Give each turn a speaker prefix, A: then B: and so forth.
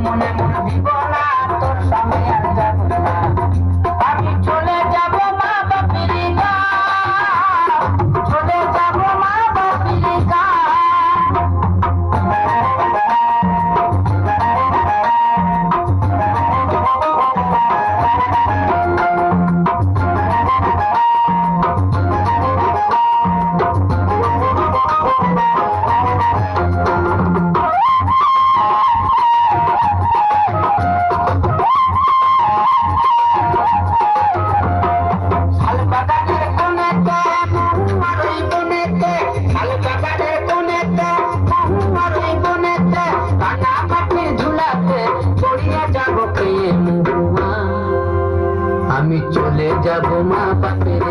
A: মনে মনে দিব না তোর সঙ্গে আর যাব না আমি চলে যাব মা বাপের গাঁ চলে যাব মা বাপের গাঁ আমি চলে যাব মা বাপের